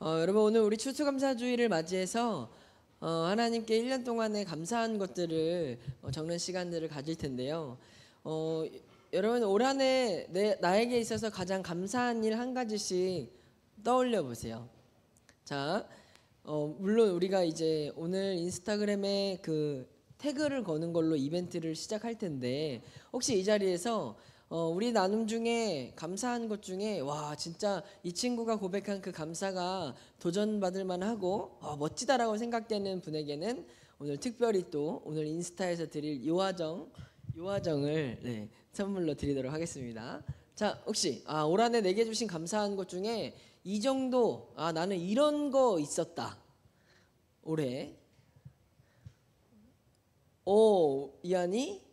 여러분 오늘 우리 추수감사주의를 맞이해서 하나님께 1년 동안에 감사한 것들을 적는 시간들을 가질 텐데요. 여러분 올 한 해 나에게 있어서 가장 감사한 일 한 가지씩 떠올려 보세요. 자, 물론 우리가 이제 오늘 인스타그램에 그 태그를 거는 걸로 이벤트를 시작할 텐데 혹시 이 자리에서 우리 나눔 중에 감사한 것 중에 와 진짜 이 친구가 고백한 그 감사가 도전받을 만하고 멋지다라고 생각되는 분에게는 오늘 특별히 또 오늘 인스타에서 드릴 요화정을 선물로 드리도록 하겠습니다. 자, 혹시 올 한 해 내게 주신 감사한 것 중에 이 정도 나는 이런 거 있었다 올해. 이한이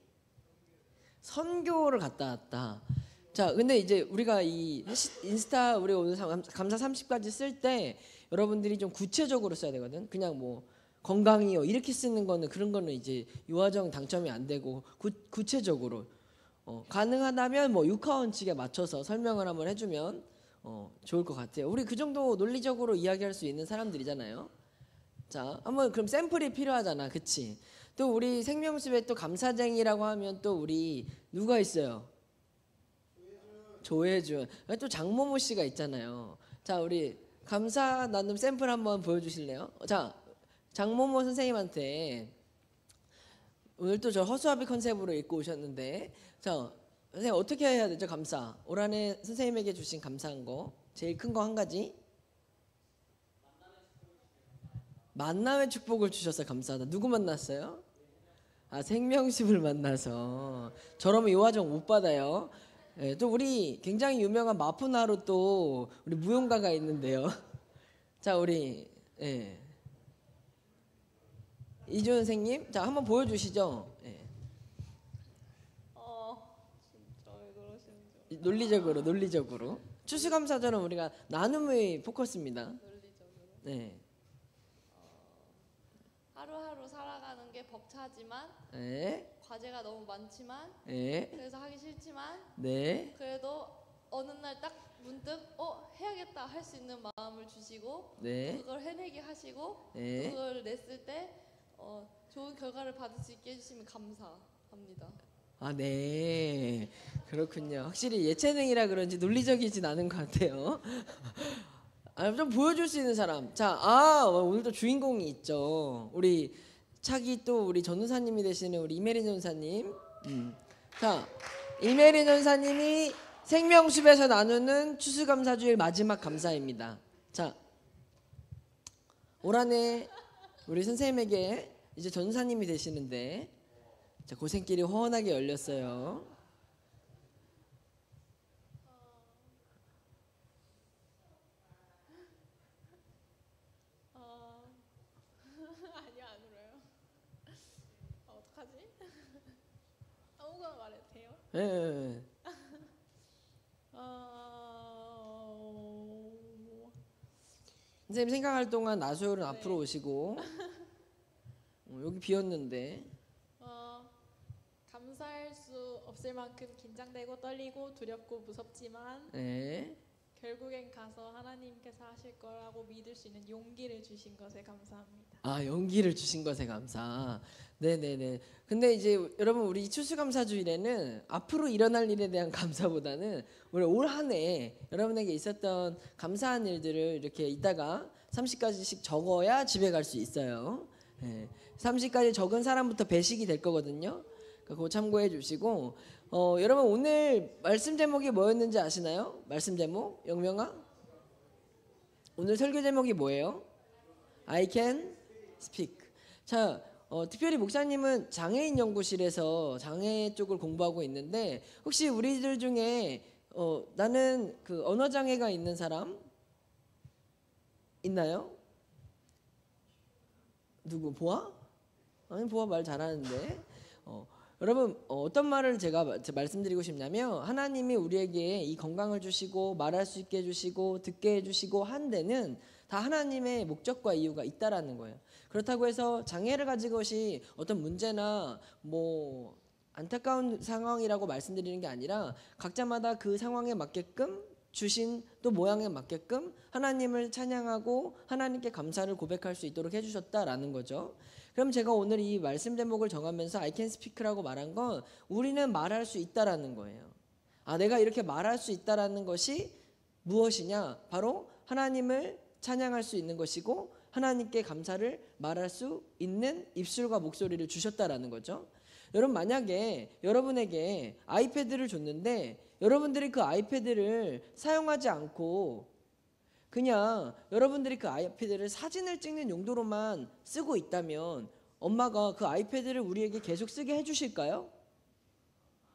선교를 갔다 왔다. 자, 근데 이제 우리가 이 인스타 우리 오늘 감사 30까지 쓸 때 여러분들이 좀 구체적으로 써야 되거든. 그냥 뭐 건강이요 이렇게 쓰는 거는 그런 거는 이제 요화정 당첨이 안 되고 구체적으로 가능하다면 뭐 육하원칙에 맞춰서 설명을 한번 해주면 좋을 것 같아요. 우리 그 정도 논리적으로 이야기할 수 있는 사람들이잖아요. 자, 한번 그럼 샘플이 필요하잖아, 그치? 또 우리 생명숲에 또 감사쟁이라고 하면 또 우리 누가 있어요? 조혜준. 또 장모모 씨가 있잖아요. 자, 우리 감사 나눔 샘플 한번 보여주실래요? 자, 장모모 선생님한테 오늘 또 저 허수아비 컨셉으로 입고 오셨는데, 자, 선생님 어떻게 해야 되죠? 감사. 올 한 해 선생님에게 주신 감사한 거 제일 큰 거 한 가지. 만남의 축복을 주셔서 감사하다. 누구 만났어요? 생명숲을 만나서. 저러면 요화정 못 받아요. 또 우리 굉장히 유명한 마푸나루 또 우리 무용가가 있는데요. 자, 우리 이준 선생님, 자 한번 보여주시죠. 진짜 왜 그러시는지. 논리적으로. 추수감사절은 우리가 나눔의 포커스입니다. 논리적으로. 네. 하루하루 살아가는 게 벅차지만 과제가 너무 많지만 그래서 하기 싫지만 그래도 어느 날 딱 문득 해야겠다 할 수 있는 마음을 주시고 그걸 해내게 하시고 그걸 냈을 때 좋은 결과를 받을 수 있게 해주시면 감사합니다. 네. 그렇군요. 확실히 예체능이라 그런지 논리적이진 않은 것 같아요. 좀 보여줄 수 있는 사람. 자, 오늘 또 주인공이 있죠. 우리 차기 또 우리 전도사님이 되시는 우리 이메린 전사님. 자, 이메린 전사님이 생명숲에서 나누는 추수감사주일 마지막 감사입니다. 자, 올 한 해 우리 선생님에게 이제 전도사님이 되시는데, 자, 고생길이 훤하게 열렸어요. 아니요, 안 울어요. 어떡하지? 아무거나 말해도 돼요? 네. 선생님 생각할 동안 나소율은 앞으로 오시고 여기 비었는데 감사할 수 없을 만큼 긴장되고 떨리고 두렵고 무섭지만 결국엔 가서 하나님께서 하실 거라고 믿을 수 있는 용기를 주신 것에 감사합니다. 용기를 주신 것에 감사. 네네네. 근데 이제 여러분 우리 추수감사주일에는 앞으로 일어날 일에 대한 감사보다는 우리 올 한 해 여러분에게 있었던 감사한 일들을 이렇게 이따가 30가지씩 적어야 집에 갈 수 있어요. 30가지 적은 사람부터 배식이 될 거거든요. 그거 참고해 주시고 여러분 오늘 말씀 제목이 뭐였는지 아시나요? 말씀 제목 영명아? 오늘 설교 제목이 뭐예요? I can speak. 자, 특별히 목사님은 장애인 연구실에서 장애 쪽을 공부하고 있는데 혹시 우리들 중에 나는 그 언어 장애가 있는 사람 있나요? 누구? 보아? 아니 보아 말 잘하는데. 여러분 어떤 말을 제가 말씀드리고 싶냐면 하나님이 우리에게 이 건강을 주시고 말할 수 있게 해주시고 듣게 해주시고 한 데는 다 하나님의 목적과 이유가 있다라는 거예요. 그렇다고 해서 장애를 가진 것이 어떤 문제나 뭐 안타까운 상황이라고 말씀드리는 게 아니라 각자마다 그 상황에 맞게끔 주신 또 모양에 맞게끔 하나님을 찬양하고 하나님께 감사를 고백할 수 있도록 해주셨다라는 거죠. 그럼 제가 오늘 이 말씀 제목을 정하면서 I can speak라고 말한 건 우리는 말할 수 있다라는 거예요. 내가 이렇게 말할 수 있다라는 것이 무엇이냐? 바로 하나님을 찬양할 수 있는 것이고 하나님께 감사를 말할 수 있는 입술과 목소리를 주셨다라는 거죠. 여러분, 만약에 여러분에게 아이패드를 줬는데 여러분들이 그 아이패드를 사용하지 않고 그냥 여러분들이 그 아이패드를 사진을 찍는 용도로만 쓰고 있다면 엄마가 그 아이패드를 우리에게 계속 쓰게 해주실까요?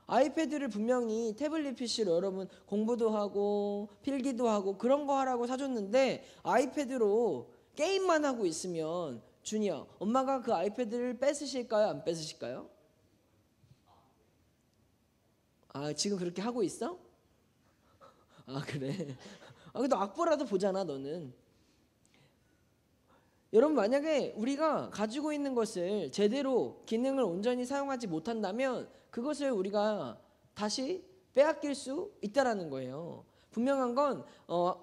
아이패드를 분명히 태블릿 PC로 여러분 공부도 하고 필기도 하고 그런 거 하라고 사줬는데 아이패드로 게임만 하고 있으면 준이야, 엄마가 그 아이패드를 뺏으실까요? 안 뺏으실까요? 지금 그렇게 하고 있어? 그래. 그래도 악보라도 보잖아 너는. 여러분, 만약에 우리가 가지고 있는 것을 제대로 기능을 온전히 사용하지 못한다면 그것을 우리가 다시 빼앗길 수 있다라는 거예요. 분명한 건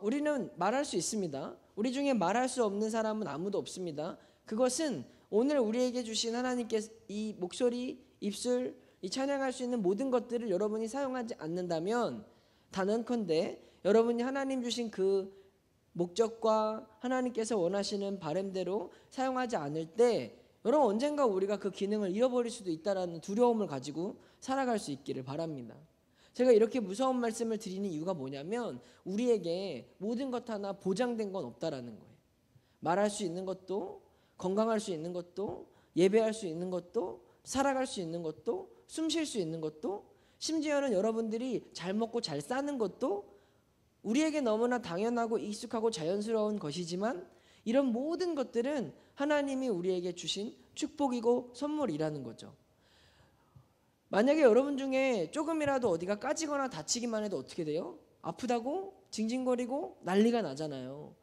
우리는 말할 수 있습니다. 우리 중에 말할 수 없는 사람은 아무도 없습니다. 그것은 오늘 우리에게 주신 하나님께서 이 목소리, 입술, 이 찬양할 수 있는 모든 것들을 여러분이 사용하지 않는다면 단언컨대 여러분이 하나님 주신 그 목적과 하나님께서 원하시는 바람대로 사용하지 않을 때 여러분 언젠가 우리가 그 기능을 잃어버릴 수도 있다라는 두려움을 가지고 살아갈 수 있기를 바랍니다. 제가 이렇게 무서운 말씀을 드리는 이유가 뭐냐면 우리에게 모든 것 하나 보장된 건 없다라는 거예요. 말할 수 있는 것도, 건강할 수 있는 것도, 예배할 수 있는 것도, 살아갈 수 있는 것도, 숨 쉴 수 있는 것도, 심지어는 여러분들이 잘 먹고 잘 사는 것도 우리에게 너무나 당연하고 익숙하고 자연스러운 것이지만 이런 모든 것들은 하나님이 우리에게 주신 축복이고 선물이라는 거죠. 만약에 여러분 중에 조금이라도 어디가 까지거나 다치기만 해도 어떻게 돼요? 아프다고 징징거리고 난리가 나잖아요.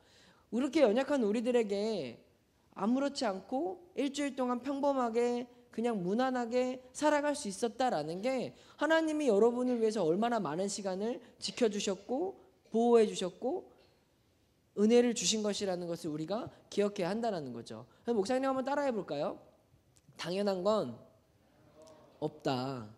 이렇게 연약한 우리들에게 아무렇지 않고 일주일 동안 평범하게 그냥 무난하게 살아갈 수 있었다라는 게 하나님이 여러분을 위해서 얼마나 많은 시간을 지켜주셨고 보호해 주셨고 은혜를 주신 것이라는 것을 우리가 기억해야 한다는 거죠. 목사님 한번 따라해 볼까요? 당연한 건 없다.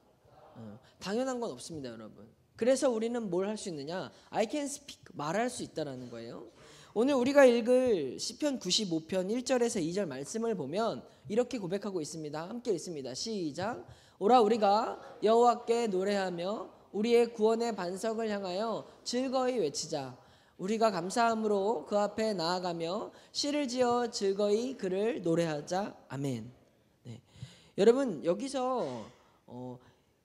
당연한 건 없습니다, 여러분. 그래서 우리는 뭘 할 수 있느냐? I can speak, 말할 수 있다라는 거예요. 오늘 우리가 읽을 시편 95편 1절에서 2절 말씀을 보면 이렇게 고백하고 있습니다. 함께 읽습니다. 시작. 오라 우리가 여호와께 노래하며 우리의 구원의 반석을 향하여 즐거이 외치자. 우리가 감사함으로 그 앞에 나아가며 시를 지어 즐거이 그를 노래하자. 아멘. 네. 여러분, 여기서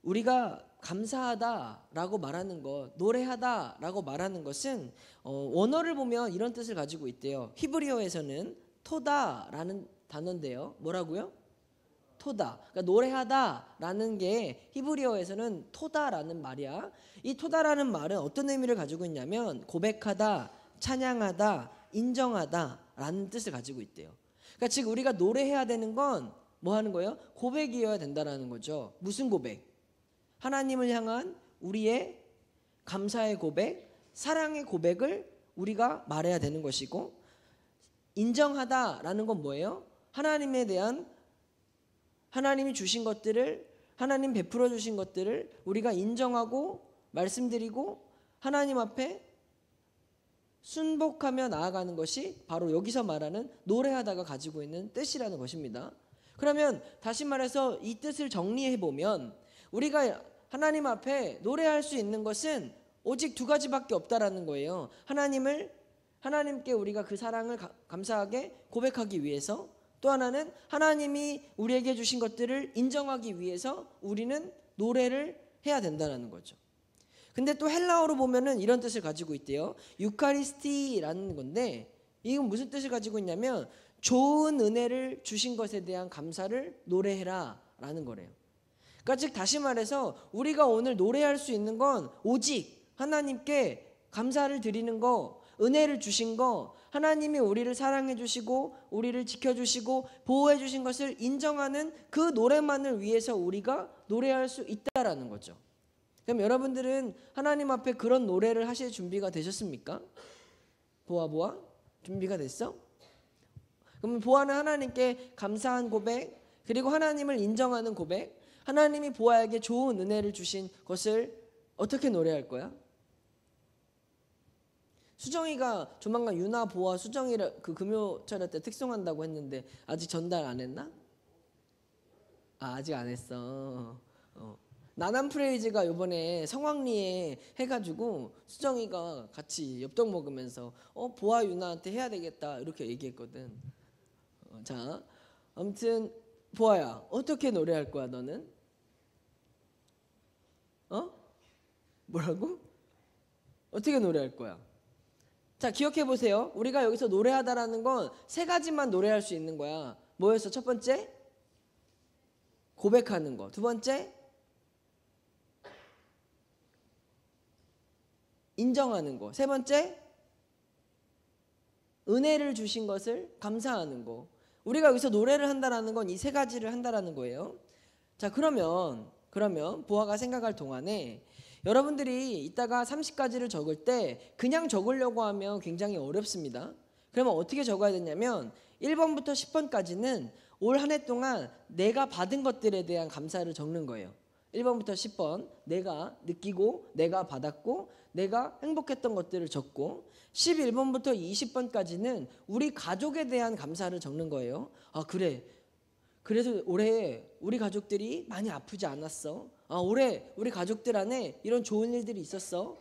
우리가 감사하다라고 말하는 것, 노래하다라고 말하는 것은 원어를 보면 이런 뜻을 가지고 있대요. 히브리어에서는 토다라는 단어인데요. 뭐라고요? 토다. 그러니까 노래하다라는 게 히브리어에서는 토다라는 말이야. 이 토다라는 말은 어떤 의미를 가지고 있냐면 고백하다, 찬양하다, 인정하다라는 뜻을 가지고 있대요. 그러니까 즉 우리가 노래해야 되는 건 뭐 하는 거예요? 고백이어야 된다라는 거죠. 무슨 고백? 하나님을 향한 우리의 감사의 고백, 사랑의 고백을 우리가 말해야 되는 것이고, 인정하다라는 건 뭐예요? 하나님에 대한 하나님이 주신 것들을, 하나님 베풀어 주신 것들을 우리가 인정하고 말씀드리고 하나님 앞에 순복하며 나아가는 것이 바로 여기서 말하는 노래하다가 가지고 있는 뜻이라는 것입니다. 그러면 다시 말해서 이 뜻을 정리해 보면 우리가 하나님 앞에 노래할 수 있는 것은 오직 두 가지밖에 없다라는 거예요. 하나님께 우리가 그 사랑을 감사하게 고백하기 위해서, 또 하나는 하나님이 우리에게 주신 것들을 인정하기 위해서 우리는 노래를 해야 된다는 거죠. 근데 또 헬라어로 보면은 이런 뜻을 가지고 있대요. 유카리스티라는 건데 이건 무슨 뜻을 가지고 있냐면 좋은 은혜를 주신 것에 대한 감사를 노래해라 라는 거래요. 그러니까 즉 다시 말해서 우리가 오늘 노래할 수 있는 건 오직 하나님께 감사를 드리는 거, 은혜를 주신 거, 하나님이 우리를 사랑해 주시고 우리를 지켜주시고 보호해 주신 것을 인정하는 그 노래만을 위해서 우리가 노래할 수 있다라는 거죠. 그럼 여러분들은 하나님 앞에 그런 노래를 하실 준비가 되셨습니까? 보아 준비가 됐어? 그럼 보아는 하나님께 감사한 고백, 그리고 하나님을 인정하는 고백, 하나님이 보아에게 좋은 은혜를 주신 것을 어떻게 노래할 거야? 수정이가 조만간 유나, 보아, 수정이를 그 금요 철회 때 특송한다고 했는데 아직 전달 안 했나? 아직 안 했어. 나난 프레이즈가 요번에 성황리에 해가지고 수정이가 같이 엽떡 먹으면서 보아 유나한테 해야 되겠다 이렇게 얘기했거든. 자, 아무튼 보아야, 어떻게 노래할 거야 너는? 뭐라고? 어떻게 노래할 거야? 자, 기억해 보세요. 우리가 여기서 노래하다라는 건 세 가지만 노래할 수 있는 거야. 뭐였어? 첫 번째? 고백하는 거. 두 번째? 인정하는 거. 세 번째? 은혜를 주신 것을 감사하는 거. 우리가 여기서 노래를 한다라는 건 이 세 가지를 한다라는 거예요. 자, 그러면 보아가 생각할 동안에 여러분들이 이따가 30가지를 적을 때 그냥 적으려고 하면 굉장히 어렵습니다. 그러면 어떻게 적어야 되냐면 1번부터 10번까지는 올 한 해 동안 내가 받은 것들에 대한 감사를 적는 거예요. 1번부터 10번 내가 느끼고 내가 받았고 내가 행복했던 것들을 적고, 11번부터 20번까지는 우리 가족에 대한 감사를 적는 거예요. 아, 그래, 그래서 올해 우리 가족들이 많이 아프지 않았어. 아, 올해 우리 가족들 안에 이런 좋은 일들이 있었어.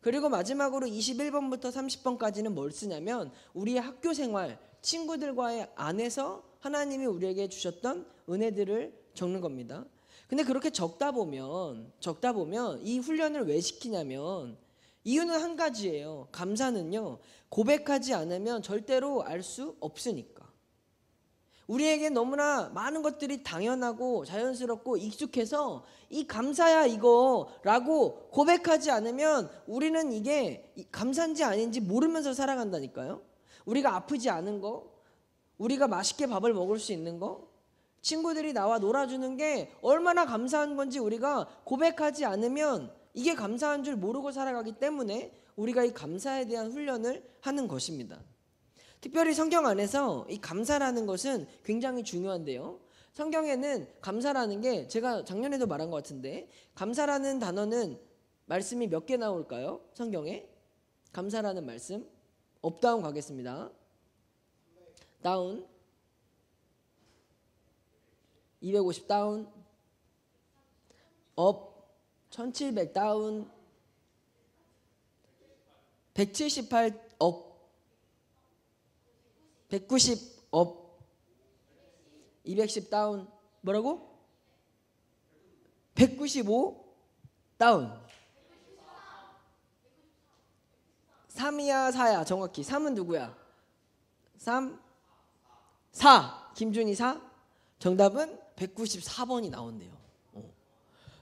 그리고 마지막으로 21번부터 30번까지는 뭘 쓰냐면 우리의 학교 생활, 친구들과의 안에서 하나님이 우리에게 주셨던 은혜들을 적는 겁니다. 근데 그렇게 적다 보면 이 훈련을 왜 시키냐면 이유는 한 가지예요. 감사는요, 고백하지 않으면 절대로 알 수 없으니까. 우리에게 너무나 많은 것들이 당연하고 자연스럽고 익숙해서 이 감사야 이거 라고 고백하지 않으면 우리는 이게 감사인지 아닌지 모르면서 살아간다니까요. 우리가 아프지 않은 거, 우리가 맛있게 밥을 먹을 수 있는 거, 친구들이 나와 놀아주는 게 얼마나 감사한 건지 우리가 고백하지 않으면 이게 감사한 줄 모르고 살아가기 때문에 우리가 이 감사에 대한 훈련을 하는 것입니다. 특별히 성경 안에서 이 감사라는 것은 굉장히 중요한데요. 성경에는 감사라는 게 제가 작년에도 말한 것 같은데 감사라는 단어는 말씀이 몇 개 나올까요? 성경에 감사라는 말씀 업다운 가겠습니다. 다운 250 다운 업 1700 다운 178 업 190 업 210 다운 뭐라고? 195 다운 3이야 4야 정확히 3은 누구야? 3 4 김준희 4 정답은 194번이 나온대요.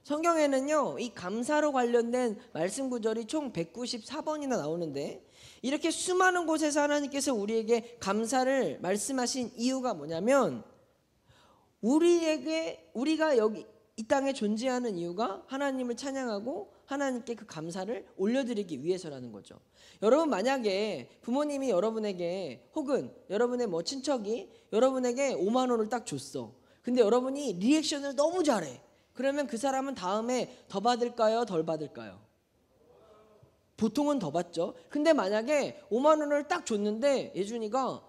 성경에는요 이 감사로 관련된 말씀 구절이 총 194번이나 나오는데 이렇게 수많은 곳에서 하나님께서 우리에게 감사를 말씀하신 이유가 뭐냐면 우리가 여기 이 땅에 존재하는 이유가 하나님을 찬양하고 하나님께 그 감사를 올려드리기 위해서라는 거죠. 여러분 만약에 부모님이 여러분에게 혹은 여러분의 뭐 친척이 여러분에게 5만 원을 딱 줬어. 근데 여러분이 리액션을 너무 잘해. 그러면 그 사람은 다음에 더 받을까요? 덜 받을까요? 보통은 더 받죠. 근데 만약에 5만 원을 딱 줬는데 예준이가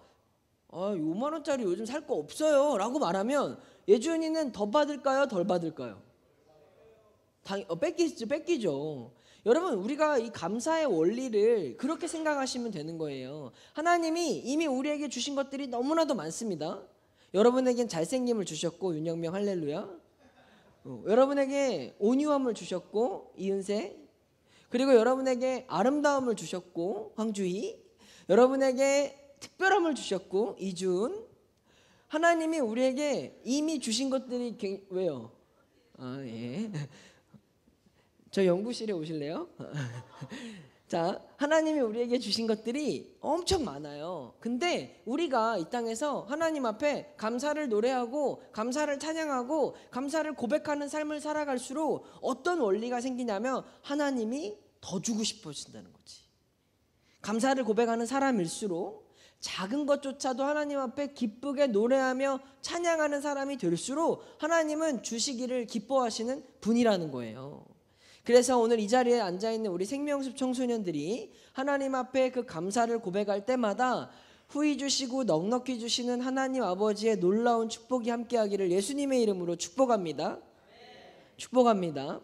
5만 원짜리 요즘 살 거 없어요 라고 말하면 예준이는 더 받을까요? 덜 받을까요? 뺏기죠. 여러분 우리가 이 감사의 원리를 그렇게 생각하시면 되는 거예요. 하나님이 이미 우리에게 주신 것들이 너무나도 많습니다. 여러분에겐 잘생김을 주셨고 윤영명 할렐루야. 여러분에게 온유함을 주셨고 이은세, 그리고 여러분에게 아름다움을 주셨고 황주희, 여러분에게 특별함을 주셨고 이준. 하나님이 우리에게 이미 주신 것들이 왜요? 예. 저 연구실에 오실래요? 자, 하나님이 우리에게 주신 것들이 엄청 많아요. 근데 우리가 이 땅에서 하나님 앞에 감사를 노래하고 감사를 찬양하고 감사를 고백하는 삶을 살아갈수록 어떤 원리가 생기냐면 하나님이 더 주고 싶어진다는 거지. 감사를 고백하는 사람일수록 작은 것조차도 하나님 앞에 기쁘게 노래하며 찬양하는 사람이 될수록 하나님은 주시기를 기뻐하시는 분이라는 거예요. 그래서 오늘 이 자리에 앉아있는 우리 생명숲 청소년들이 하나님 앞에 그 감사를 고백할 때마다 후히 주시고 넉넉히 주시는 하나님 아버지의 놀라운 축복이 함께하기를 예수님의 이름으로 축복합니다. 축복합니다.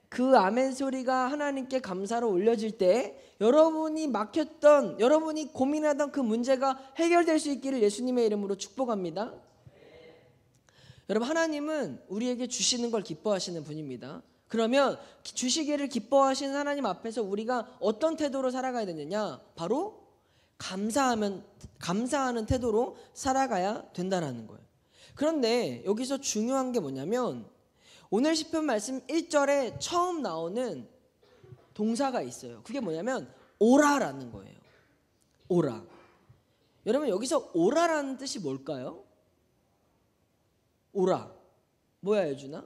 그 아멘 소리가 하나님께 감사로 올려질 때 여러분이 막혔던, 여러분이 고민하던 그 문제가 해결될 수 있기를 예수님의 이름으로 축복합니다. 여러분, 하나님은 우리에게 주시는 걸 기뻐하시는 분입니다. 그러면 주시기를 기뻐하시는 하나님 앞에서 우리가 어떤 태도로 살아가야 되느냐? 바로 감사하는 태도로 살아가야 된다는 거예요. 그런데 여기서 중요한 게 뭐냐면 오늘 시편 말씀 1절에 처음 나오는 동사가 있어요. 그게 뭐냐면 오라라는 거예요. 오라. 여러분, 여기서 오라라는 뜻이 뭘까요? 오라. 뭐야, 예준아?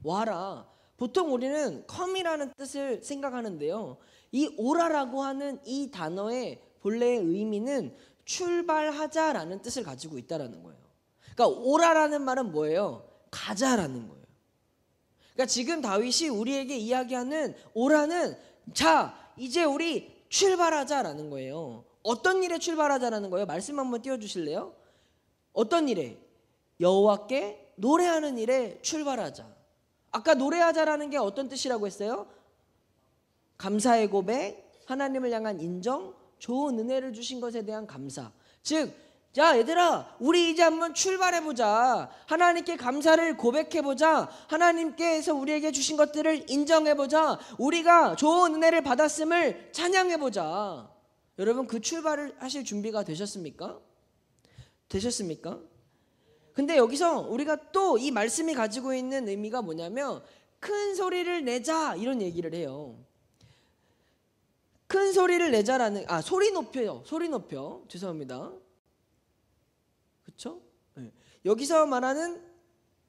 와라. 보통 우리는 come이라는 뜻을 생각하는데요. 이 오라라고 하는 이 단어의 본래의 의미는 출발하자라는 뜻을 가지고 있다라는 거예요. 그러니까 오라라는 말은 뭐예요? 가자라는 거예요. 그러니까 지금 다윗이 우리에게 이야기하는 오라는 자, 이제 우리 출발하자라는 거예요. 어떤 일에 출발하자라는 거예요? 말씀 한번 띄워주실래요? 어떤 일에? 여호와께 노래하는 일에 출발하자. 아까 노래하자라는 게 어떤 뜻이라고 했어요? 감사의 고백, 하나님을 향한 인정, 좋은 은혜를 주신 것에 대한 감사. 즉, 자, 얘들아, 우리 이제 한번 출발해보자. 하나님께 감사를 고백해보자. 하나님께서 우리에게 주신 것들을 인정해보자. 우리가 좋은 은혜를 받았음을 찬양해보자. 여러분, 그 출발을 하실 준비가 되셨습니까? 되셨습니까? 근데 여기서 우리가 또 이 말씀이 가지고 있는 의미가 뭐냐면 큰 소리를 내자 이런 얘기를 해요. 큰 소리를 내자라는 소리 높여요. 소리 높여. 죄송합니다. 그렇죠? 네. 여기서 말하는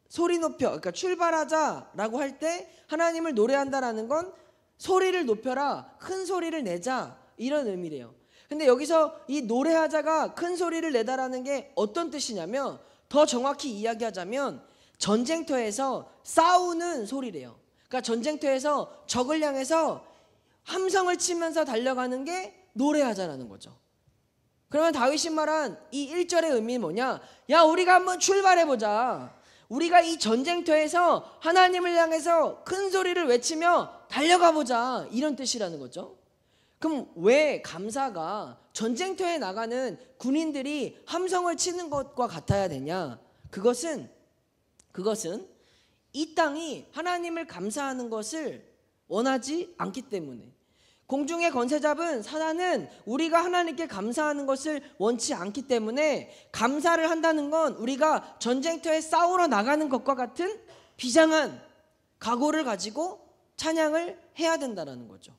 소리 높여, 그러니까 출발하자라고 할 때 하나님을 노래한다라는 건 소리를 높여라, 큰 소리를 내자 이런 의미래요. 근데 여기서 이 노래하자가 큰 소리를 내다라는 게 어떤 뜻이냐면 더 정확히 이야기하자면 전쟁터에서 싸우는 소리래요. 그러니까 전쟁터에서 적을 향해서 함성을 치면서 달려가는 게 노래하자라는 거죠. 그러면 다윗이 말한 이 1절의 의미는 뭐냐? 야, 우리가 한번 출발해보자. 우리가 이 전쟁터에서 하나님을 향해서 큰 소리를 외치며 달려가보자 이런 뜻이라는 거죠. 그럼 왜 감사가 전쟁터에 나가는 군인들이 함성을 치는 것과 같아야 되냐? 그것은 이 땅이 하나님을 감사하는 것을 원하지 않기 때문에, 공중의 권세 잡은 사단은 우리가 하나님께 감사하는 것을 원치 않기 때문에 감사를 한다는 건 우리가 전쟁터에 싸우러 나가는 것과 같은 비장한 각오를 가지고 찬양을 해야 된다는 거죠.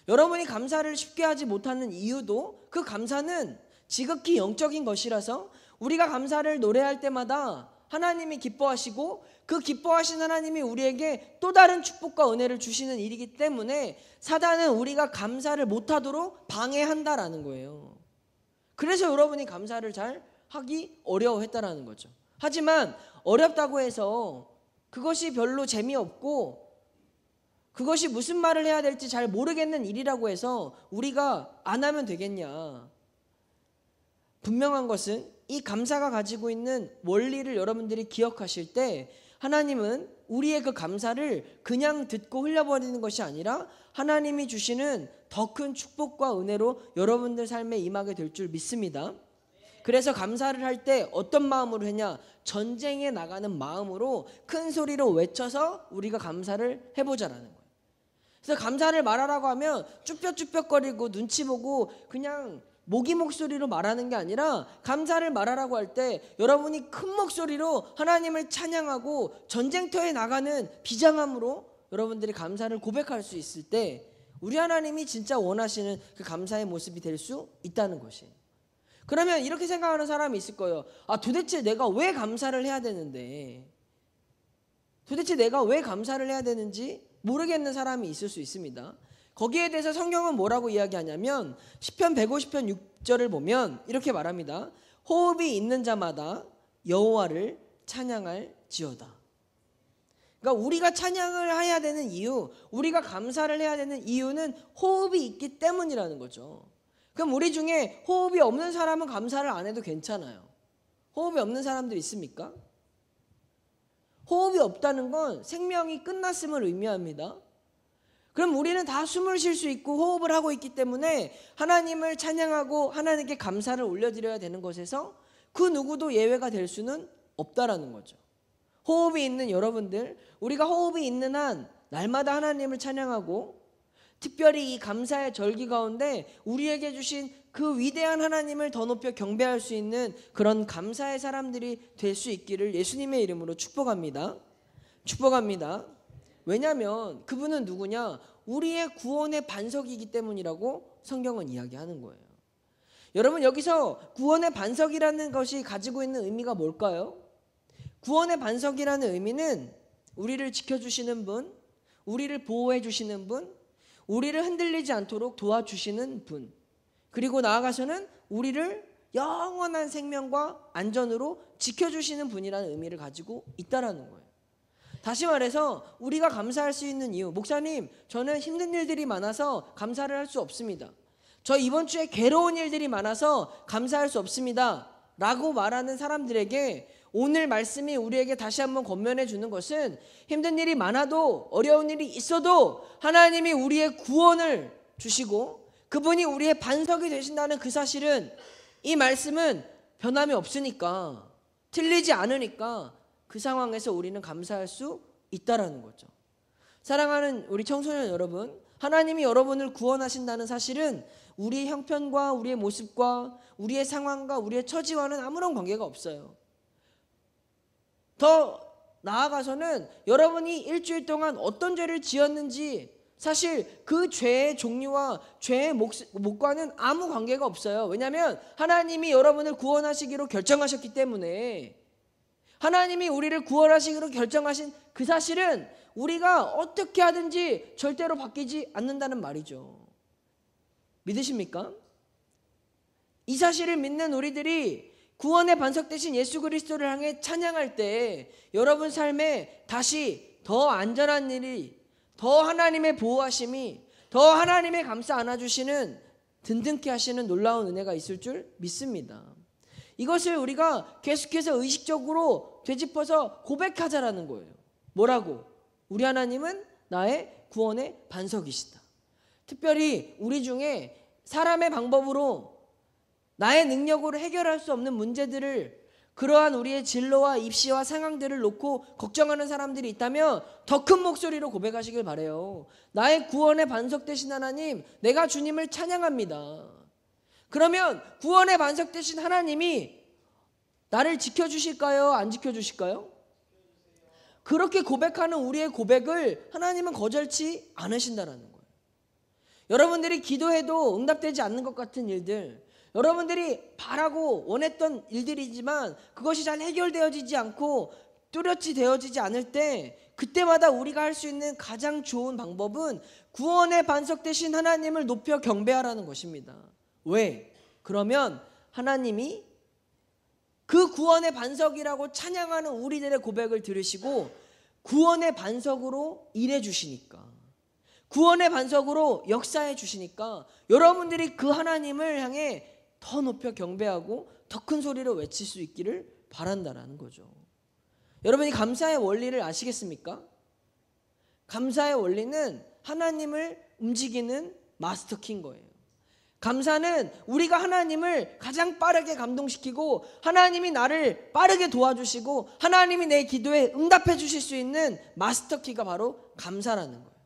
여러분이 감사를 쉽게 하지 못하는 이유도 그 감사는 지극히 영적인 것이라서 우리가 감사를 노래할 때마다 하나님이 기뻐하시고 그 기뻐하신 하나님이 우리에게 또 다른 축복과 은혜를 주시는 일이기 때문에 사단은 우리가 감사를 못하도록 방해한다라는 거예요. 그래서 여러분이 감사를 잘 하기 어려워했다라는 거죠. 하지만 어렵다고 해서 그것이 별로 재미없고 그것이 무슨 말을 해야 될지 잘 모르겠는 일이라고 해서 우리가 안 하면 되겠냐? 분명한 것은 이 감사가 가지고 있는 원리를 여러분들이 기억하실 때 하나님은 우리의 그 감사를 그냥 듣고 흘려버리는 것이 아니라 하나님이 주시는 더 큰 축복과 은혜로 여러분들 삶에 임하게 될 줄 믿습니다. 그래서 감사를 할 때 어떤 마음으로 했냐? 전쟁에 나가는 마음으로 큰 소리로 외쳐서 우리가 감사를 해보자라는 거예요. 그래서 감사를 말하라고 하면 쭈뼛쭈뼛거리고 눈치 보고 그냥 모기 목소리로 말하는 게 아니라 감사를 말하라고 할 때 여러분이 큰 목소리로 하나님을 찬양하고 전쟁터에 나가는 비장함으로 여러분들이 감사를 고백할 수 있을 때 우리 하나님이 진짜 원하시는 그 감사의 모습이 될 수 있다는 것이에요. 그러면 이렇게 생각하는 사람이 있을 거예요. 아, 도대체 내가 왜 감사를 해야 되는데, 도대체 내가 왜 감사를 해야 되는지 모르겠는 사람이 있을 수 있습니다. 거기에 대해서 성경은 뭐라고 이야기하냐면 시편 150편 6절을 보면 이렇게 말합니다. 호흡이 있는 자마다 여호와를 찬양할지어다. 그러니까 우리가 찬양을 해야 되는 이유, 우리가 감사를 해야 되는 이유는 호흡이 있기 때문이라는 거죠. 그럼 우리 중에 호흡이 없는 사람은 감사를 안 해도 괜찮아요. 호흡이 없는 사람들 있습니까? 호흡이 없다는 건 생명이 끝났음을 의미합니다. 그럼 우리는 다 숨을 쉴 수 있고 호흡을 하고 있기 때문에 하나님을 찬양하고 하나님께 감사를 올려드려야 되는 것에서 그 누구도 예외가 될 수는 없다라는 거죠. 호흡이 있는 여러분들, 우리가 호흡이 있는 한 날마다 하나님을 찬양하고 특별히 이 감사의 절기 가운데 우리에게 주신 그 위대한 하나님을 더 높여 경배할 수 있는 그런 감사의 사람들이 될 수 있기를 예수님의 이름으로 축복합니다. 축복합니다. 왜냐하면 그분은 누구냐? 우리의 구원의 반석이기 때문이라고 성경은 이야기하는 거예요. 여러분, 여기서 구원의 반석이라는 것이 가지고 있는 의미가 뭘까요? 구원의 반석이라는 의미는 우리를 지켜주시는 분, 우리를 보호해 주시는 분, 우리를 흔들리지 않도록 도와주시는 분, 그리고 나아가서는 우리를 영원한 생명과 안전으로 지켜주시는 분이라는 의미를 가지고 있다라는 거예요. 다시 말해서 우리가 감사할 수 있는 이유, 목사님, 저는 힘든 일들이 많아서 감사를 할 수 없습니다. 저 이번 주에 괴로운 일들이 많아서 감사할 수 없습니다. 라고 말하는 사람들에게 오늘 말씀이 우리에게 다시 한번 권면해 주는 것은 힘든 일이 많아도 어려운 일이 있어도 하나님이 우리의 구원을 주시고 그분이 우리의 반석이 되신다는 그 사실은 이 말씀은 변함이 없으니까, 틀리지 않으니까 그 상황에서 우리는 감사할 수 있다라는 거죠. 사랑하는 우리 청소년 여러분, 하나님이 여러분을 구원하신다는 사실은 우리의 형편과 우리의 모습과 우리의 상황과 우리의 처지와는 아무런 관계가 없어요. 더 나아가서는 여러분이 일주일 동안 어떤 죄를 지었는지 사실 그 죄의 종류와 죄의 목과는 아무 관계가 없어요. 왜냐하면 하나님이 여러분을 구원하시기로 결정하셨기 때문에, 하나님이 우리를 구원하시기로 결정하신 그 사실은 우리가 어떻게 하든지 절대로 바뀌지 않는다는 말이죠. 믿으십니까? 이 사실을 믿는 우리들이 구원의 반석 되신 예수 그리스도를 향해 찬양할 때 여러분 삶에 다시 더 안전한 일이, 더 하나님의 보호하심이, 더 하나님의 감싸 안아주시는 든든케 하시는 놀라운 은혜가 있을 줄 믿습니다. 이것을 우리가 계속해서 의식적으로 되짚어서 고백하자라는 거예요. 뭐라고? 우리 하나님은 나의 구원의 반석이시다. 특별히 우리 중에 사람의 방법으로 나의 능력으로 해결할 수 없는 문제들을, 그러한 우리의 진로와 입시와 상황들을 놓고 걱정하는 사람들이 있다면 더 큰 목소리로 고백하시길 바라요. 나의 구원의 반석 되신 하나님, 내가 주님을 찬양합니다. 그러면 구원의 반석 되신 하나님이 나를 지켜주실까요? 안 지켜주실까요? 그렇게 고백하는 우리의 고백을 하나님은 거절치 않으신다라는 거예요. 여러분들이 기도해도 응답되지 않는 것 같은 일들, 여러분들이 바라고 원했던 일들이지만 그것이 잘 해결되어지지 않고 뚜렷이 되어지지 않을 때, 그때마다 우리가 할 수 있는 가장 좋은 방법은 구원의 반석 되신 하나님을 높여 경배하라는 것입니다. 왜? 그러면 하나님이 그 구원의 반석이라고 찬양하는 우리들의 고백을 들으시고 구원의 반석으로 일해 주시니까, 구원의 반석으로 역사해 주시니까 여러분들이 그 하나님을 향해 더 높여 경배하고 더 큰 소리로 외칠 수 있기를 바란다라는 거죠. 여러분이 감사의 원리를 아시겠습니까? 감사의 원리는 하나님을 움직이는 마스터키인 거예요. 감사는 우리가 하나님을 가장 빠르게 감동시키고 하나님이 나를 빠르게 도와주시고 하나님이 내 기도에 응답해 주실 수 있는 마스터키가 바로 감사라는 거예요.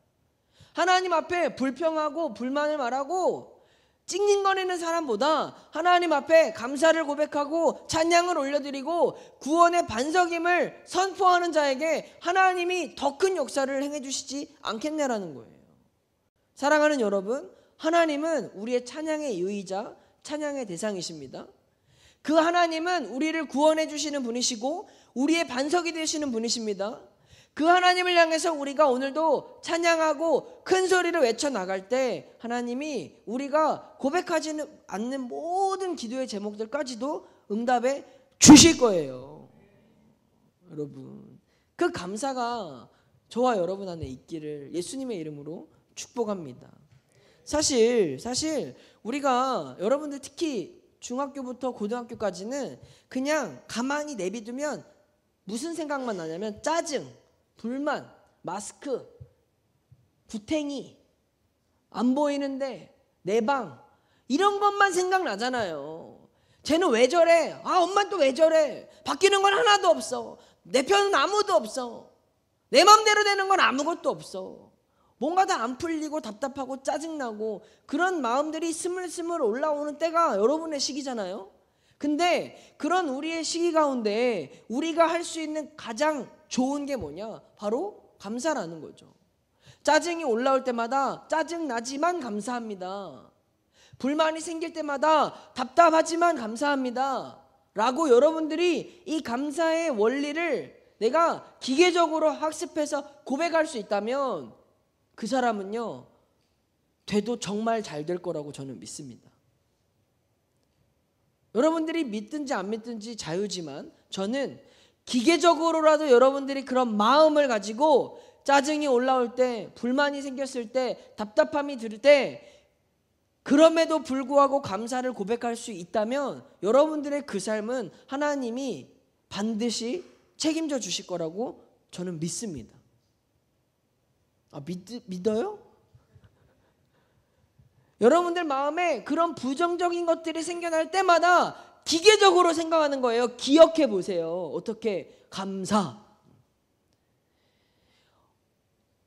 하나님 앞에 불평하고 불만을 말하고 찡찡거리는 사람보다 하나님 앞에 감사를 고백하고 찬양을 올려드리고 구원의 반석임을 선포하는 자에게 하나님이 더 큰 역사를 행해 주시지 않겠냐라는 거예요. 사랑하는 여러분, 하나님은 우리의 찬양의 유의자, 찬양의 대상이십니다. 그 하나님은 우리를 구원해 주시는 분이시고 우리의 반석이 되시는 분이십니다. 그 하나님을 향해서 우리가 오늘도 찬양하고 큰 소리로 외쳐나갈 때 하나님이 우리가 고백하지 않는 모든 기도의 제목들까지도 응답해 주실 거예요. 여러분, 그 감사가 저와 여러분 안에 있기를 예수님의 이름으로 축복합니다. 사실 우리가 여러분들 특히 중학교부터 고등학교까지는 그냥 가만히 내비두면 무슨 생각만 나냐면 짜증, 불만, 마스크, 구탱이, 안 보이는데 내 방, 이런 것만 생각나잖아요. 쟤는 왜 저래? 엄마는 또 왜 저래? 바뀌는 건 하나도 없어. 내 편은 아무도 없어. 내 맘대로 되는 건 아무것도 없어. 뭔가 다 안 풀리고 답답하고 짜증나고 그런 마음들이 스물스물 올라오는 때가 여러분의 시기잖아요. 근데 그런 우리의 시기 가운데 우리가 할 수 있는 가장 좋은 게 뭐냐? 바로 감사라는 거죠. 짜증이 올라올 때마다 짜증나지만 감사합니다. 불만이 생길 때마다 답답하지만 감사합니다. 라고 여러분들이 이 감사의 원리를 내가 기계적으로 학습해서 고백할 수 있다면 그 사람은요, 돼도 정말 잘 될 거라고 저는 믿습니다. 여러분들이 믿든지 안 믿든지 자유지만 저는 기계적으로라도 여러분들이 그런 마음을 가지고 짜증이 올라올 때, 불만이 생겼을 때, 답답함이 들 때 그럼에도 불구하고 감사를 고백할 수 있다면 여러분들의 그 삶은 하나님이 반드시 책임져 주실 거라고 저는 믿습니다. 믿어요? 여러분들 마음에 그런 부정적인 것들이 생겨날 때마다 기계적으로 생각하는 거예요. 기억해 보세요. 어떻게? 감사.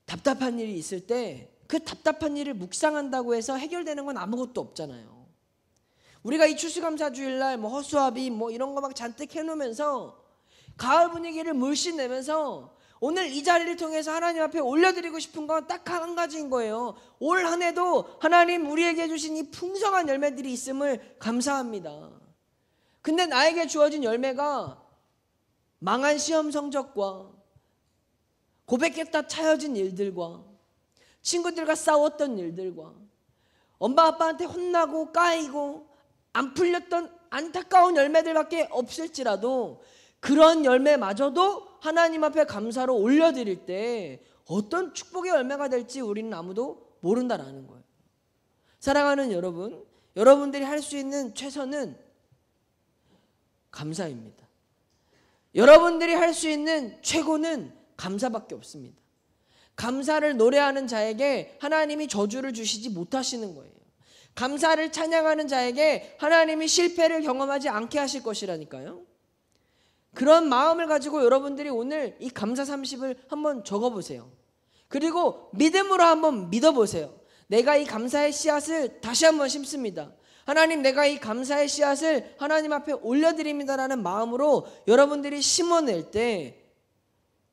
답답한 일이 있을 때 그 답답한 일을 묵상한다고 해서 해결되는 건 아무것도 없잖아요. 우리가 이 추수감사주일날 허수아비 이런 거 막 잔뜩 해놓으면서 가을 분위기를 물씬 내면서 오늘 이 자리를 통해서 하나님 앞에 올려드리고 싶은 건 딱 한 가지인 거예요. 올 한 해도 하나님 우리에게 주신 이 풍성한 열매들이 있음을 감사합니다. 근데 나에게 주어진 열매가 망한 시험 성적과 고백했다 차여진 일들과 친구들과 싸웠던 일들과 엄마 아빠한테 혼나고 까이고 안 풀렸던 안타까운 열매들밖에 없을지라도 그런 열매마저도 하나님 앞에 감사로 올려드릴 때 어떤 축복의 열매가 될지 우리는 아무도 모른다라는 거예요. 사랑하는 여러분, 여러분들이 할 수 있는 최선은 감사입니다. 여러분들이 할 수 있는 최고는 감사밖에 없습니다. 감사를 노래하는 자에게 하나님이 저주를 주시지 못하시는 거예요. 감사를 찬양하는 자에게 하나님이 실패를 경험하지 않게 하실 것이라니까요. 그런 마음을 가지고 여러분들이 오늘 이 감사 30을 한번 적어보세요. 그리고 믿음으로 한번 믿어보세요. 내가 이 감사의 씨앗을 다시 한번 심습니다. 하나님, 내가 이 감사의 씨앗을 하나님 앞에 올려드립니다라는 마음으로 여러분들이 심어낼 때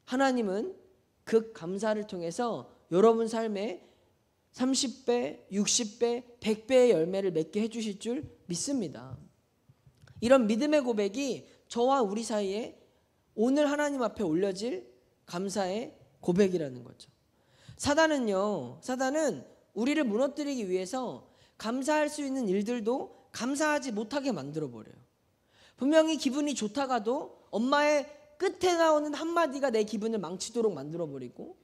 하나님은 그 감사를 통해서 여러분 삶에 30배, 60배, 100배의 열매를 맺게 해주실 줄 믿습니다. 이런 믿음의 고백이 저와 우리 사이에 오늘 하나님 앞에 올려질 감사의 고백이라는 거죠. 사단은 우리를 무너뜨리기 위해서 감사할 수 있는 일들도 감사하지 못하게 만들어버려요. 분명히 기분이 좋다가도 엄마의 끝에 나오는 한마디가 내 기분을 망치도록 만들어버리고,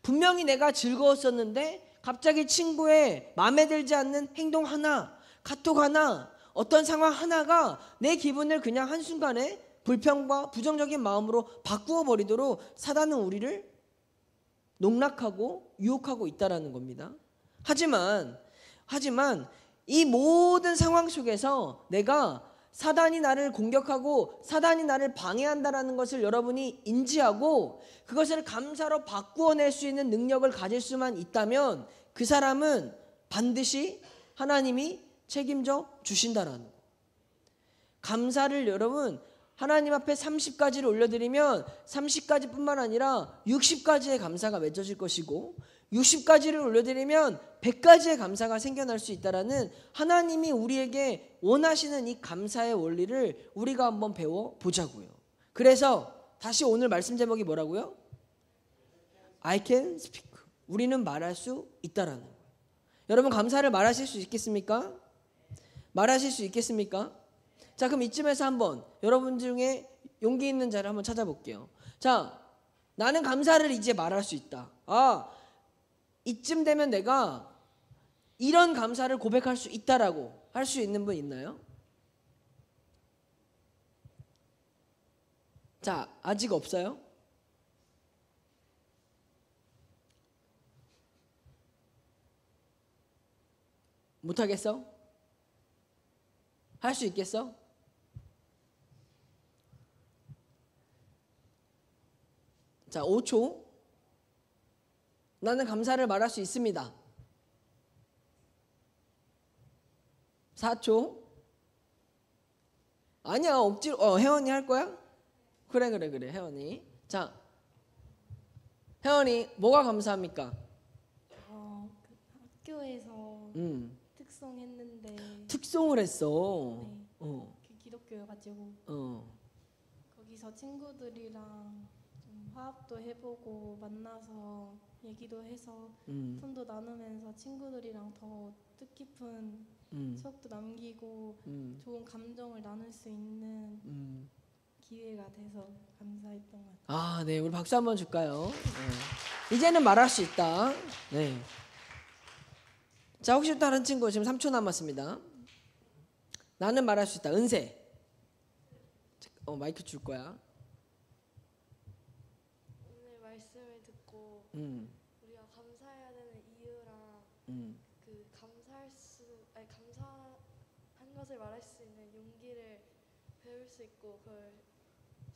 분명히 내가 즐거웠었는데 갑자기 친구의 마음에 들지 않는 행동 하나, 카톡 하나, 어떤 상황 하나가 내 기분을 그냥 한순간에 불평과 부정적인 마음으로 바꾸어 버리도록 사단은 우리를 농락하고 유혹하고 있다라는 겁니다. 하지만 이 모든 상황 속에서 내가 사단이 나를 공격하고 사단이 나를 방해한다라는 것을 여러분이 인지하고 그것을 감사로 바꾸어낼 수 있는 능력을 가질 수만 있다면 그 사람은 반드시 하나님이 책임져 주신다라는 거예요. 감사를 여러분 하나님 앞에 30가지를 올려드리면 30가지뿐만 아니라 60가지의 감사가 맺어질 것이고 60가지를 올려드리면 100가지의 감사가 생겨날 수 있다라는 하나님이 우리에게 원하시는 이 감사의 원리를 우리가 한번 배워보자고요. 그래서 다시 오늘 말씀 제목이 뭐라고요? I can speak. 우리는 말할 수 있다라는 거예요. 여러분 감사를 말하실 수 있겠습니까? 말하실 수 있겠습니까? 자, 그럼 이쯤에서 한번 여러분 중에 용기 있는 자를 한번 찾아볼게요. 자, 나는 감사를 이제 말할 수 있다. 이쯤 되면 내가 이런 감사를 고백할 수 있다라고 할 수 있는 분 있나요? 자, 아직 없어요? 못하겠어? 할 수 있겠어? 자, 5초. 나는 감사를 말할 수 있습니다. 4초. 아니야, 억지로. 혜원이 할 거야? 그래, 혜원이. 자, 혜원이 뭐가 감사합니까? 그 학교에서 특송했는데. 특송을 했어. 네. 그 기독교여가지고. 거기서 친구들이랑 좀 화합도 해보고 만나서 얘기도 해서 손도 나누면서 친구들이랑 더 뜻깊은 추억도 남기고 좋은 감정을 나눌 수 있는 기회가 돼서 감사했던 것 같아요. 네, 우리 박수 한번 줄까요? 네. 이제는 말할 수 있다. 네. 자, 혹시 다른 친구 지금 3초 남았습니다. 나는 말할 수 있다. 은세. 마이크 줄 거야. 오늘 말씀을 듣고 우리가 감사해야 되는 이유랑 그 감사한 것을 말할 수 있는 용기를 배울 수 있고 그걸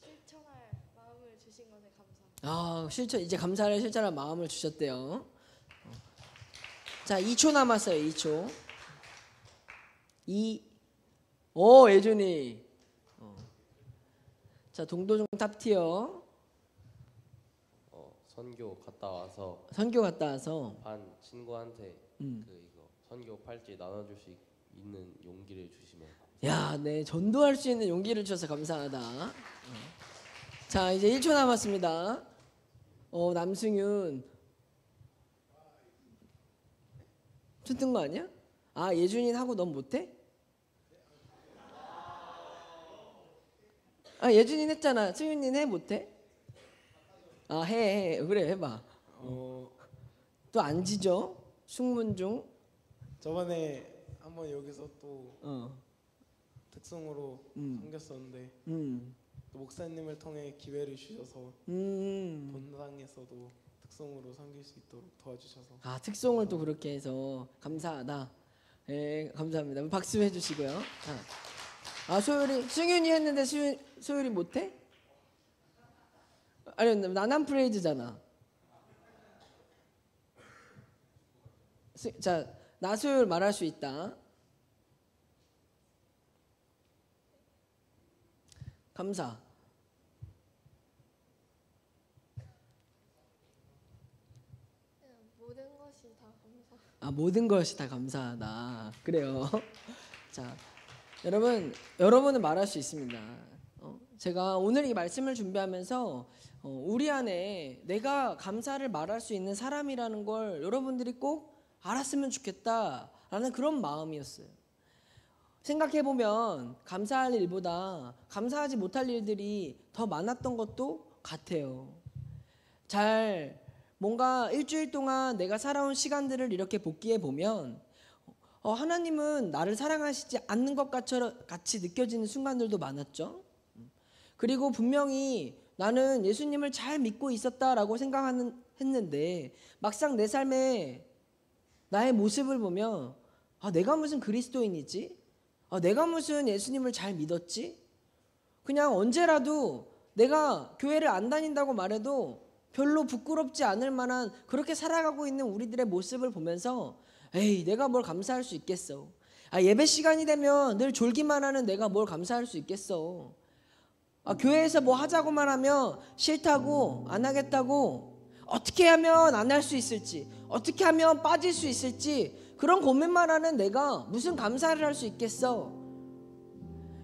실천할 마음을 주신 것에 감사합니다. 이제 감사를 실천할 마음을 주셨대요. 자, 2초 남았어요. 2초. 예준이. 자, 동도중 탑티어. 선교 갔다 와서 반 친구한테 이거 선교 팔찌 나눠줄 수 있는 용기를 주시면 야, 네, 전도할 수 있는 용기를 주셔서 감사하다. 자, 이제 1초 남았습니다. 남승윤 튼 거 아니야? 예준이 하고 넌 못해? 예준이 했잖아. 승윤이 해 못해? 해. 그래, 해봐. 또 안 지죠? 숙문중. 저번에 한번 여기서 또 특성으로 섬겼었는데 또 목사님을 통해 기회를 주셔서 본당에서도 특성으로 섬길 수 있도록 도와주셔서 특성을 또 그렇게 해서 감사하다. 네, 감사합니다. 박수 해주시고요. 승윤이 했는데 소율이 못해? 아니, 나난 프레이즈잖아. 자, 나소율 말할 수 있다. 감사. 모든 것이 다 감사. 모든 것이 다 감사하다. 그래요. 자, 여러분은 말할 수 있습니다. 제가 오늘 이 말씀을 준비하면서 우리 안에 내가 감사를 말할 수 있는 사람이라는 걸 여러분들이 꼭 알았으면 좋겠다라는 그런 마음이었어요. 생각해보면 감사할 일보다 감사하지 못할 일들이 더 많았던 것도 같아요. 뭔가 일주일 동안 내가 살아온 시간들을 이렇게 복기해 보면 하나님은 나를 사랑하시지 않는 것 같이 느껴지는 순간들도 많았죠. 그리고 분명히 나는 예수님을 잘 믿고 있었다라고 했는데 막상 내 삶에 나의 모습을 보면 내가 무슨 그리스도인이지? 내가 무슨 예수님을 잘 믿었지? 그냥 언제라도 내가 교회를 안 다닌다고 말해도 별로 부끄럽지 않을 만한 그렇게 살아가고 있는 우리들의 모습을 보면서 내가 뭘 감사할 수 있겠어. 예배 시간이 되면 늘 졸기만 하는 내가 뭘 감사할 수 있겠어. 교회에서 뭐 하자고만 하면 싫다고 안 하겠다고 어떻게 하면 안 할 수 있을지 어떻게 하면 빠질 수 있을지 그런 고민만 하는 내가 무슨 감사를 할 수 있겠어?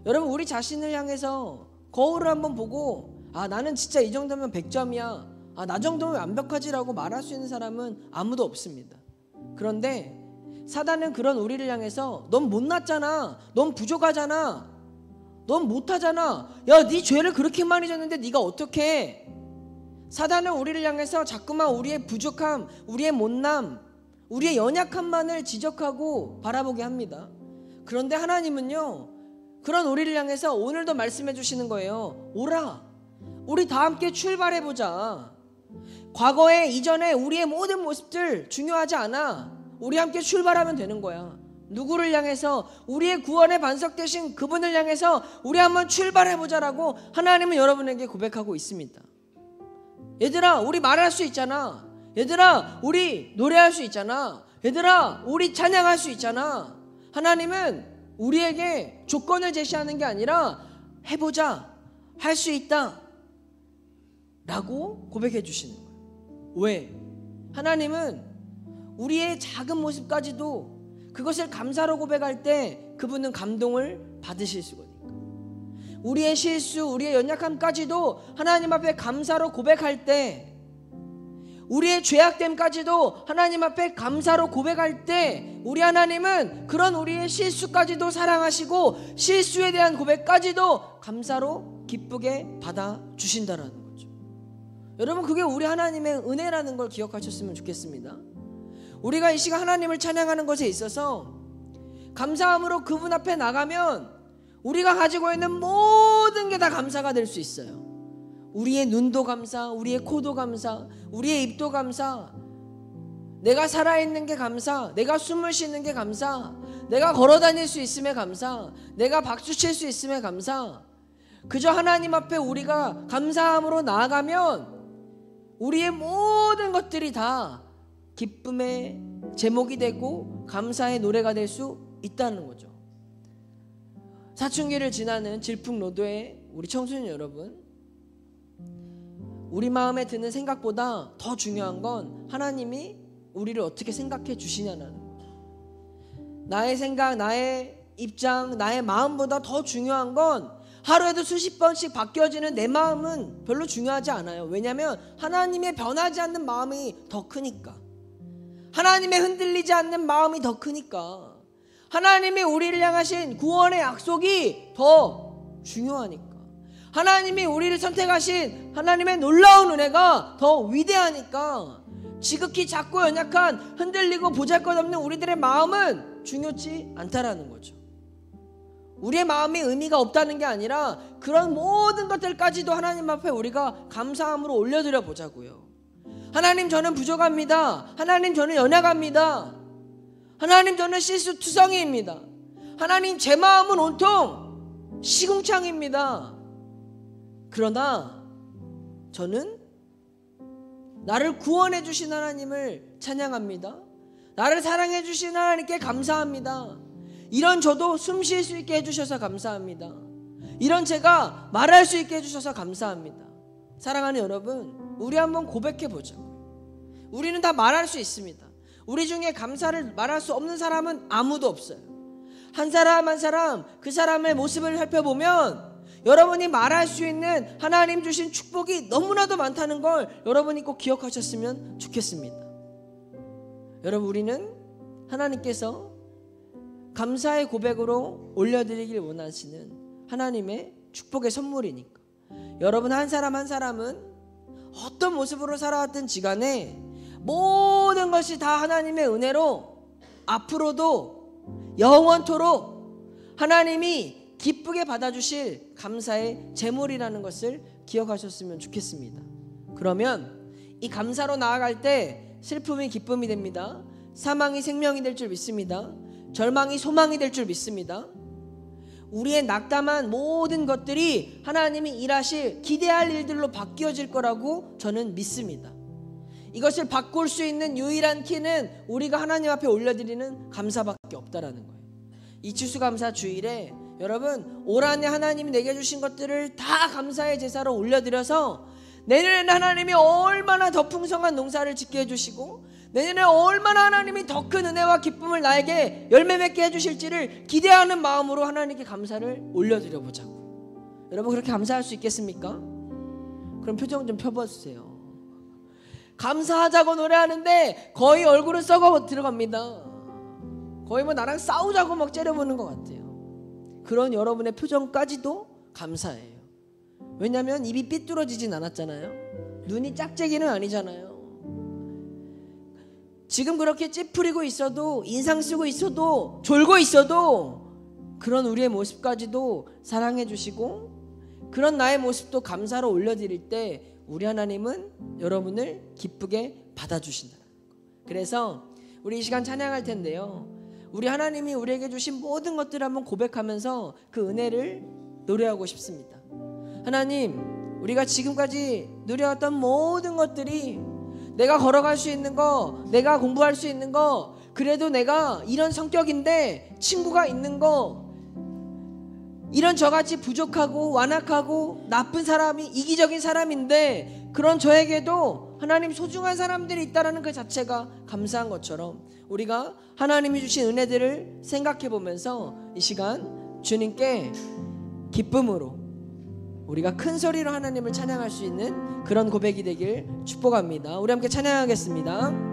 여러분, 우리 자신을 향해서 거울을 한번 보고 나는 진짜 이 정도면 100점이야, 나 정도면 완벽하지라고 말할 수 있는 사람은 아무도 없습니다. 그런데 사단은 그런 우리를 향해서 넌 못났잖아, 넌 부족하잖아, 넌 못하잖아, 야, 네 죄를 그렇게 많이 졌는데 네가 어떡해? 사단은 우리를 향해서 자꾸만 우리의 부족함, 우리의 못남, 우리의 연약함만을 지적하고 바라보게 합니다. 그런데 하나님은요, 그런 우리를 향해서 오늘도 말씀해 주시는 거예요. 오라, 우리 다 함께 출발해보자. 과거에 이전에 우리의 모든 모습들 중요하지 않아. 우리 함께 출발하면 되는 거야. 누구를 향해서? 우리의 구원의 반석 되신 그분을 향해서 우리 한번 출발해보자라고 하나님은 여러분에게 고백하고 있습니다. 얘들아, 우리 말할 수 있잖아. 얘들아, 우리 노래할 수 있잖아. 얘들아, 우리 찬양할 수 있잖아. 하나님은 우리에게 조건을 제시하는 게 아니라 해보자, 할 수 있다 라고 고백해 주시는 거예요. 왜? 하나님은 우리의 작은 모습까지도 그것을 감사로 고백할 때 그분은 감동을 받으실 수거든요. 우리의 실수, 우리의 연약함까지도 하나님 앞에 감사로 고백할 때, 우리의 죄악됨까지도 하나님 앞에 감사로 고백할 때, 우리 하나님은 그런 우리의 실수까지도 사랑하시고 실수에 대한 고백까지도 감사로 기쁘게 받아주신다라는 거죠. 여러분, 그게 우리 하나님의 은혜라는 걸 기억하셨으면 좋겠습니다. 우리가 이 시간 하나님을 찬양하는 것에 있어서 감사함으로 그분 앞에 나가면 우리가 가지고 있는 모든 게 다 감사가 될 수 있어요. 우리의 눈도 감사, 우리의 코도 감사, 우리의 입도 감사, 내가 살아있는 게 감사, 내가 숨을 쉬는 게 감사, 내가 걸어다닐 수 있음에 감사, 내가 박수칠 수 있음에 감사. 그저 하나님 앞에 우리가 감사함으로 나아가면 우리의 모든 것들이 다 기쁨의 제목이 되고 감사의 노래가 될 수 있다는 거죠. 사춘기를 지나는 질풍노도의 우리 청소년 여러분, 우리 마음에 드는 생각보다 더 중요한 건 하나님이 우리를 어떻게 생각해 주시냐는 거예요. 나의 생각, 나의 입장, 나의 마음보다 더 중요한 건 하루에도 수십 번씩 바뀌어지는 내 마음은 별로 중요하지 않아요. 왜냐하면 하나님의 변하지 않는 마음이 더 크니까, 하나님의 흔들리지 않는 마음이 더 크니까, 하나님이 우리를 향하신 구원의 약속이 더 중요하니까, 하나님이 우리를 선택하신 하나님의 놀라운 은혜가 더 위대하니까 지극히 작고 연약한 흔들리고 보잘것없는 우리들의 마음은 중요치 않다라는 거죠. 우리의 마음이 의미가 없다는 게 아니라 그런 모든 것들까지도 하나님 앞에 우리가 감사함으로 올려드려 보자고요. 하나님, 저는 부족합니다. 하나님, 저는 연약합니다. 하나님, 저는 실수투성이입니다. 하나님, 제 마음은 온통 시궁창입니다. 그러나 저는 나를 구원해 주신 하나님을 찬양합니다. 나를 사랑해 주신 하나님께 감사합니다. 이런 저도 숨 쉴 수 있게 해주셔서 감사합니다. 이런 제가 말할 수 있게 해주셔서 감사합니다. 사랑하는 여러분, 우리 한번 고백해 보자고요. 우리는 다 말할 수 있습니다. 우리 중에 감사를 말할 수 없는 사람은 아무도 없어요. 한 사람 한 사람 그 사람의 모습을 살펴보면 여러분이 말할 수 있는 하나님 주신 축복이 너무나도 많다는 걸 여러분이 꼭 기억하셨으면 좋겠습니다. 여러분, 우리는 하나님께서 감사의 고백으로 올려드리길 원하시는 하나님의 축복의 선물이니까, 여러분 한 사람 한 사람은 어떤 모습으로 살아왔든지 간에 모든 것이 다 하나님의 은혜로 앞으로도 영원토록 하나님이 기쁘게 받아주실 감사의 제물이라는 것을 기억하셨으면 좋겠습니다. 그러면 이 감사로 나아갈 때 슬픔이 기쁨이 됩니다. 사망이 생명이 될 줄 믿습니다. 절망이 소망이 될 줄 믿습니다. 우리의 낙담한 모든 것들이 하나님이 일하실 기대할 일들로 바뀌어질 거라고 저는 믿습니다. 이것을 바꿀 수 있는 유일한 키는 우리가 하나님 앞에 올려드리는 감사밖에 없다라는 거예요. 이 추수감사 주일에 여러분, 올 한해 하나님이 내게 주신 것들을 다 감사의 제사로 올려드려서 내년에는 하나님이 얼마나 더 풍성한 농사를 짓게 해주시고 내년에 얼마나 하나님이 더 큰 은혜와 기쁨을 나에게 열매 맺게 해주실지를 기대하는 마음으로 하나님께 감사를 올려드려 보자고. 여러분 그렇게 감사할 수 있겠습니까? 그럼 표정 좀 펴봐주세요. 감사하자고 노래하는데 거의 얼굴은 썩어 들어갑니다. 거의 뭐 나랑 싸우자고 막 째려보는 것 같아요. 그런 여러분의 표정까지도 감사해요. 왜냐하면 입이 삐뚤어지진 않았잖아요. 눈이 짝재기는 아니잖아요. 지금 그렇게 찌푸리고 있어도, 인상 쓰고 있어도, 졸고 있어도 그런 우리의 모습까지도 사랑해 주시고, 그런 나의 모습도 감사로 올려드릴 때 우리 하나님은 여러분을 기쁘게 받아주신다는 거. 그래서 우리 이 시간 찬양할 텐데요, 우리 하나님이 우리에게 주신 모든 것들을 한번 고백하면서 그 은혜를 노래하고 싶습니다. 하나님, 우리가 지금까지 누려왔던 모든 것들이, 내가 걸어갈 수 있는 거, 내가 공부할 수 있는 거, 그래도 내가 이런 성격인데 친구가 있는 거, 이런 저같이 부족하고 완악하고 나쁜 사람이, 이기적인 사람인데 그런 저에게도 하나님 소중한 사람들이 있다는 그 자체가 감사한 것처럼, 우리가 하나님이 주신 은혜들을 생각해 보면서 이 시간 주님께 기쁨으로 우리가 큰 소리로 하나님을 찬양할 수 있는 그런 고백이 되길 축복합니다. 우리 함께 찬양하겠습니다.